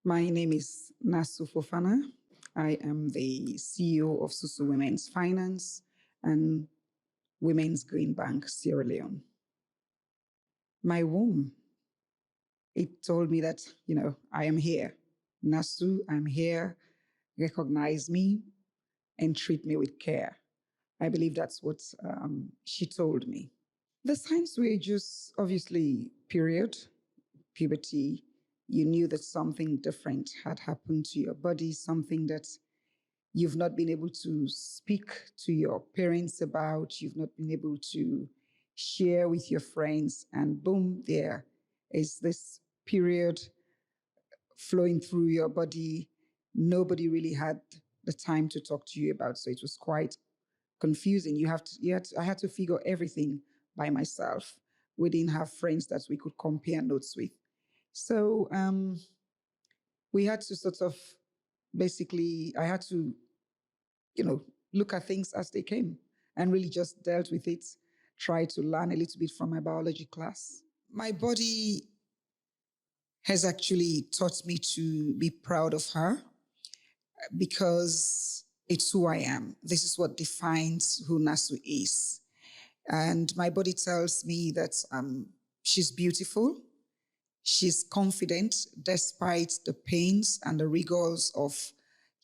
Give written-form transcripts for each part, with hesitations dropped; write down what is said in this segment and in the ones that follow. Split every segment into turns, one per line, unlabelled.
My name is Naasu. I am the CEO of Susu Women's Finance and Women's Green Bank, Sierra Leone. My womb, it told me that, I am here. Naasu, I'm here. Recognize me and treat me with care. I believe that's what she told me. The signs were just obviously period, puberty. You knew that something different had happened to your body, something that you've not been able to speak to your parents about, you've not been able to share with your friends, and boom, there is this period flowing through your body. Nobody really had the time to talk to you about, so it was quite confusing. I had to figure everything by myself. We didn't have friends that we could compare notes with. So we had to sort of I had to, look at things as they came and really just dealt with it, try to learn a little bit from my biology class. My body has actually taught me to be proud of her because it's who I am. This is what defines who Naasu is. And my body tells me that she's beautiful, she's confident despite the pains and the rigors of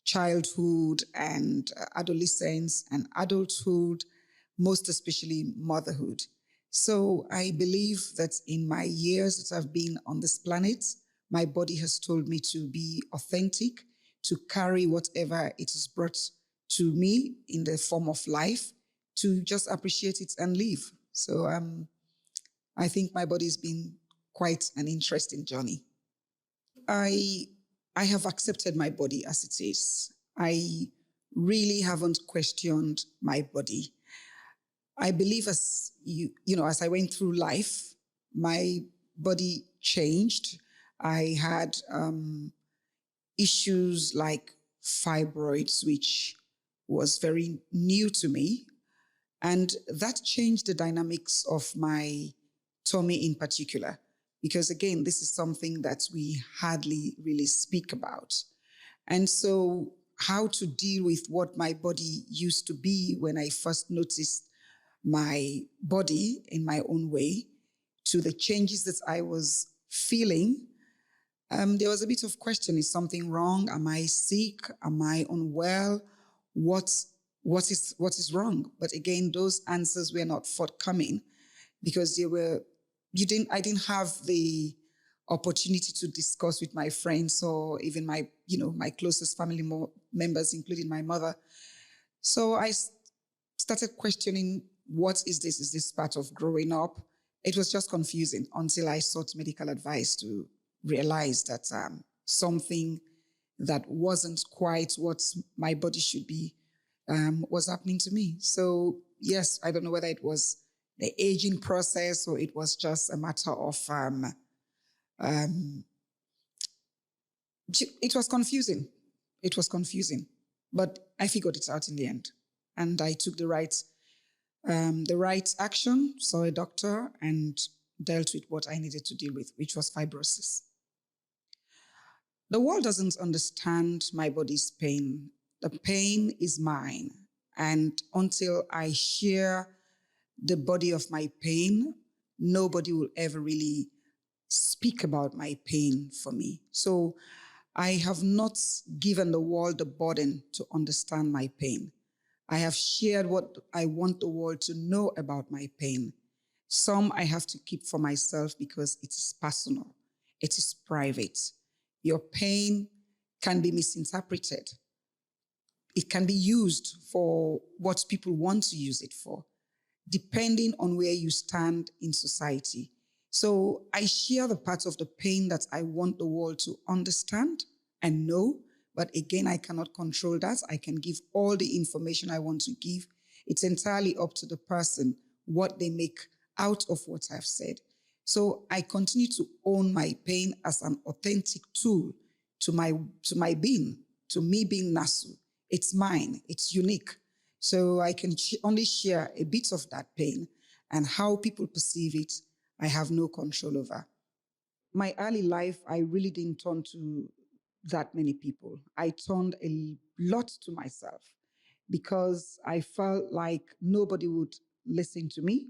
childhood and adolescence and adulthood, most especially motherhood. So I believe that in my years that I've been on this planet, my body has told me to be authentic, to carry whatever it has brought to me in the form of life, to just appreciate it and live. So I think my body's been quite an interesting journey. I have accepted my body as it is. I really haven't questioned my body. I believe as as I went through life, my body changed. I had issues like fibroids, which was very new to me. And that changed the dynamics of my tummy in particular, because again, this is something that we hardly really speak about. And so how to deal with what my body used to be when I first noticed my body in my own way to the changes that I was feeling, there was a bit of question, is something wrong? Am I sick? Am I unwell? What is wrong? But again, those answers were not forthcoming because I didn't have the opportunity to discuss with my friends or even my closest family members, including my mother. So I started questioning, what is this? Is this part of growing up? It was just confusing until I sought medical advice to realize that something that wasn't quite what my body should be was happening to me. So yes, I don't know whether it was the aging process or it was just a matter of, it was confusing. It was confusing, but I figured it out in the end. And I took the right action, saw a doctor, and dealt with what I needed to deal with, which was fibrosis. The world doesn't understand my body's pain. The pain is mine. And until I share the body of my pain, nobody will ever really speak about my pain for me. So I have not given the world the burden to understand my pain. I have shared what I want the world to know about my pain. Some I have to keep for myself because it is personal. It is private. Your pain can be misinterpreted. It can be used for what people want to use it for, depending on where you stand in society. So I share the parts of the pain that I want the world to understand and know, but again, I cannot control that. I can give all the information I want to give. It's entirely up to the person what they make out of what I've said. So I continue to own my pain as an authentic tool to my being, to me being Naasu. It's mine, it's unique. So I can only share a bit of that pain and how people perceive it I have no control over. My early life, I really didn't turn to that many people. I turned a lot to myself because I felt like nobody would listen to me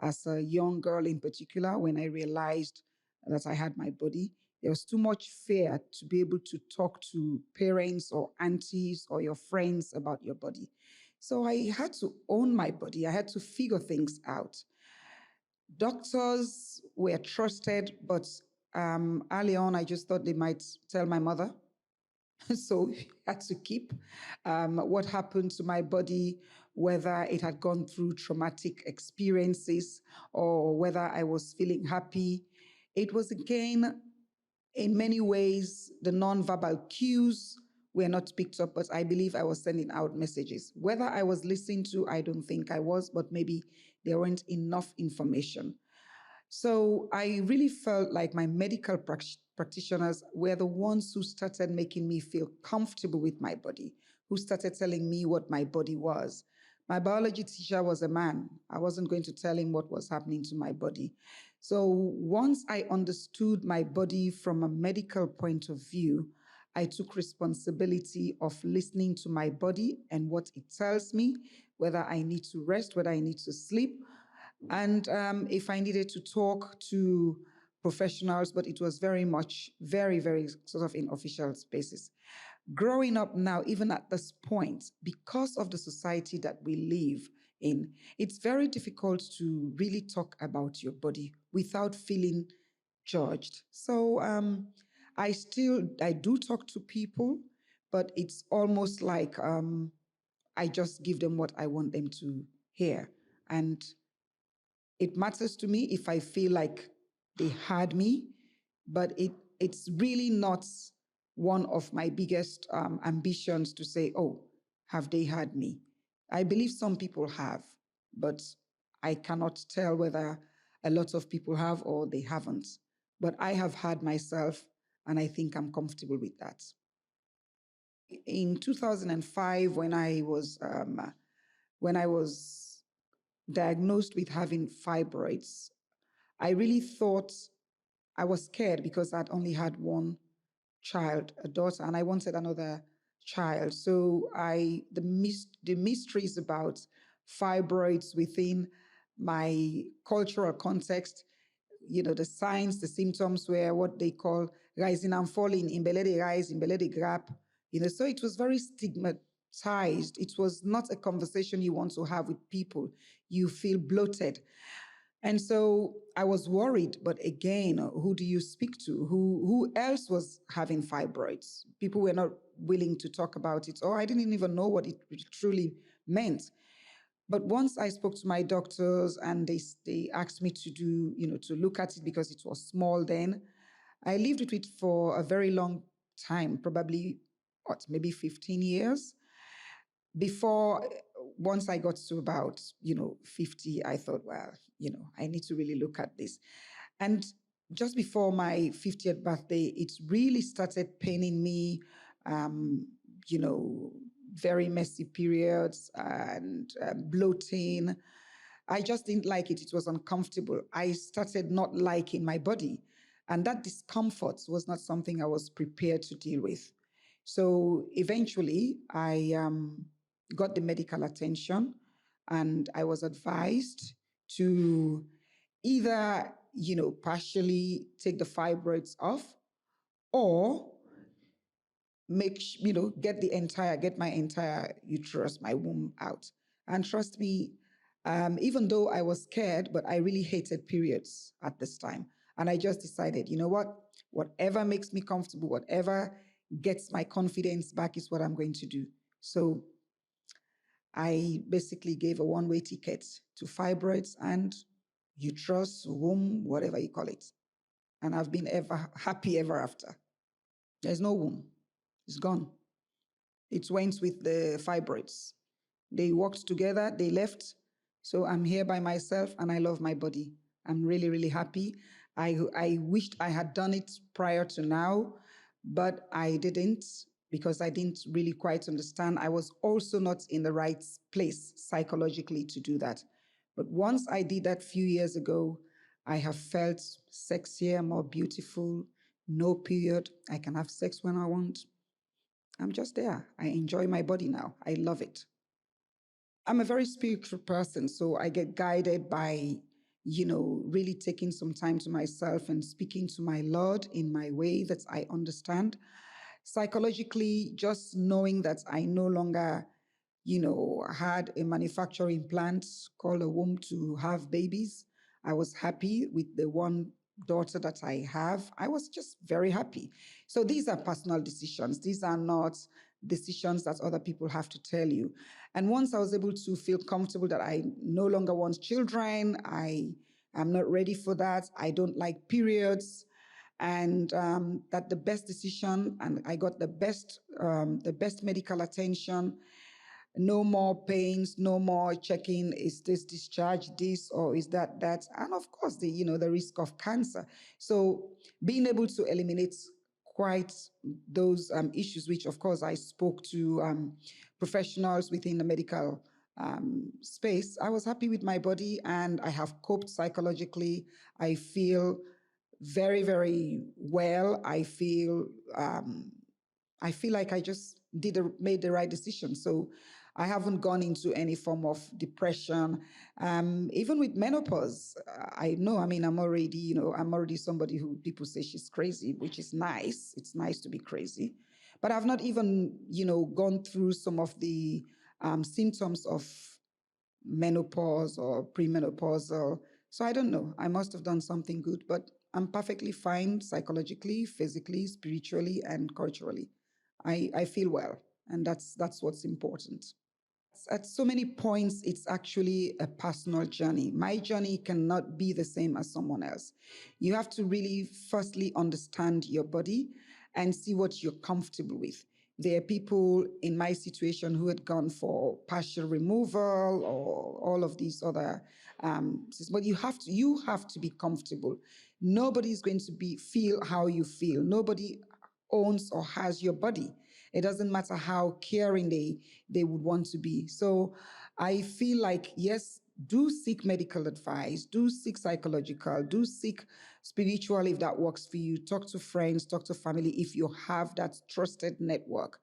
as a young girl in particular. When I realized that I had my body, there was too much fear to be able to talk to parents or aunties or your friends about your body. So I had to own my body. I had to figure things out. Doctors were trusted, but early on, I just thought they might tell my mother. So I had to keep what happened to my body, whether it had gone through traumatic experiences or whether I was feeling happy. It was again, in many ways, the nonverbal cues were not picked up, but I believe I was sending out messages. Whether I was listening to, I don't think I was, but maybe there weren't enough information. So I really felt like my medical practitioners were the ones who started making me feel comfortable with my body, who started telling me what my body was. My biology teacher was a man. I wasn't going to tell him what was happening to my body. So once I understood my body from a medical point of view, I took responsibility of listening to my body and what it tells me, whether I need to rest, whether I need to sleep, and if I needed to talk to professionals, but it was very much, very, very sort of in official spaces. Growing up now, even at this point, because of the society that we live in, it's very difficult to really talk about your body without feeling judged. So I do talk to people, but it's almost like I just give them what I want them to hear. And it matters to me if I feel like they had me, but it's really not one of my biggest ambitions to say, oh, have they had me? I believe some people have, but I cannot tell whether a lot of people have or they haven't. But I have had myself, and I think I'm comfortable with that. In 2005, when I was diagnosed with having fibroids, I really thought I was scared because I'd only had one child, a daughter, and I wanted another child. So the mysteries about fibroids within my cultural context, the signs, the symptoms were what they call rising and falling, in belly they rise, in belly they grab, so it was very stigmatized. It was not a conversation you want to have with people. You feel bloated. And so I was worried, but again, who do you speak to? Who else was having fibroids? People were not willing to talk about it. Or I didn't even know what it truly meant. But once I spoke to my doctors and they asked me to do, to look at it because it was small then, I lived with it for a very long time, probably maybe 15 years. Before, once I got to about, 50, I thought, well, I need to really look at this. And just before my 50th birthday, it really started paining me, you know, very messy periods and bloating. I just didn't like it. It was uncomfortable. I started not liking my body. And that discomfort was not something I was prepared to deal with. So eventually, I got the medical attention and I was advised to either, partially take the fibroids off or get my entire uterus, my womb out. And trust me, even though I was scared, but I really hated periods at this time. And I just decided, you know what? Whatever makes me comfortable, whatever gets my confidence back is what I'm going to do. So I basically gave a one-way ticket to fibroids and uterus, womb, whatever you call it. And I've been ever happy ever after. There's no womb. It's gone. It went with the fibroids. They worked together, they left. So I'm here by myself and I love my body. I'm really, really happy. I wished I had done it prior to now, but I didn't because I didn't really quite understand. I was also not in the right place psychologically to do that. But once I did that a few years ago, I have felt sexier, more beautiful, no period. I can have sex when I want. I'm just there. I enjoy my body now. I love it. I'm a very spiritual person, so I get guided by, really taking some time to myself and speaking to my Lord in my way that I understand. Psychologically, just knowing that I no longer, had a manufacturing plant called a womb to have babies. I was happy with the one daughter that I have. I was just very happy. So these are personal decisions. These are not decisions that other people have to tell you. And once I was able to feel comfortable that I no longer want children, I am not ready for that. I don't like periods, and that the best decision, and I got the best medical attention. No more pains, no more checking, is this discharge this or is that, and of course the risk of cancer. So being able to eliminate quite those issues, which of course I spoke to professionals within the medical space. I was happy with my body and I have coped psychologically. I feel very, very well. I feel like I just made the right decision. So I haven't gone into any form of depression. Even with menopause, I know, I mean, I'm already somebody who people say she's crazy, which is nice. It's nice to be crazy. But I've not even, gone through some of the symptoms of menopause or premenopausal. So I don't know. I must have done something good, but I'm perfectly fine psychologically, physically, spiritually, and culturally. I feel well, and that's what's important. At so many points, it's actually a personal journey. My journey cannot be the same as someone else. You have to really firstly understand your body and see what you're comfortable with. There are people in my situation who had gone for partial removal or all of these other, but you have to be comfortable. Nobody's going to feel how you feel. Nobody owns or has your body. It doesn't matter how caring they would want to be. So I feel like, yes, do seek medical advice, do seek psychological, do seek spiritual if that works for you. Talk to friends, talk to family if you have that trusted network.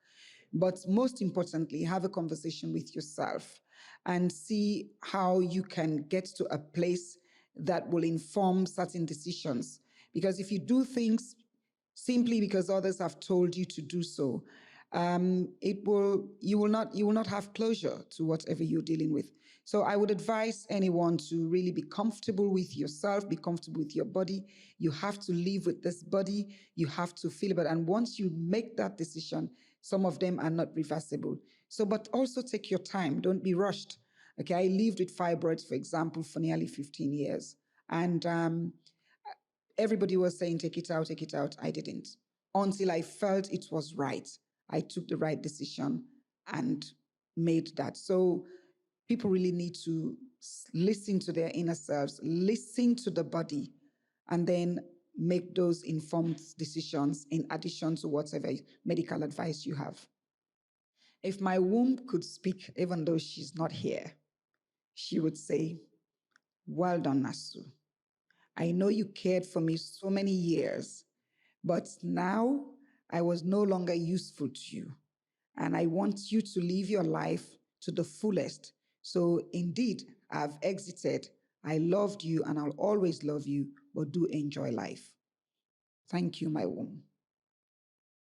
But most importantly, have a conversation with yourself and see how you can get to a place that will inform certain decisions. Because if you do things simply because others have told you to do so, you will not have closure to whatever you're dealing with. So I would advise anyone to really be comfortable with yourself, be comfortable with your body. You have to live with this body. You have to feel it. And once you make that decision, some of them are not reversible. So, but also take your time. Don't be rushed. Okay, I lived with fibroids, for example, for nearly 15 years. And everybody was saying, take it out, take it out. I didn't. Until I felt it was right. I took the right decision and made that. So people really need to listen to their inner selves, listen to the body, and then make those informed decisions in addition to whatever medical advice you have. If my womb could speak, even though she's not here, she would say, well done, Naasu. I know you cared for me so many years, but now I was no longer useful to you. And I want you to live your life to the fullest. So indeed, I've exited. I loved you and I'll always love you, but do enjoy life. Thank you, my womb.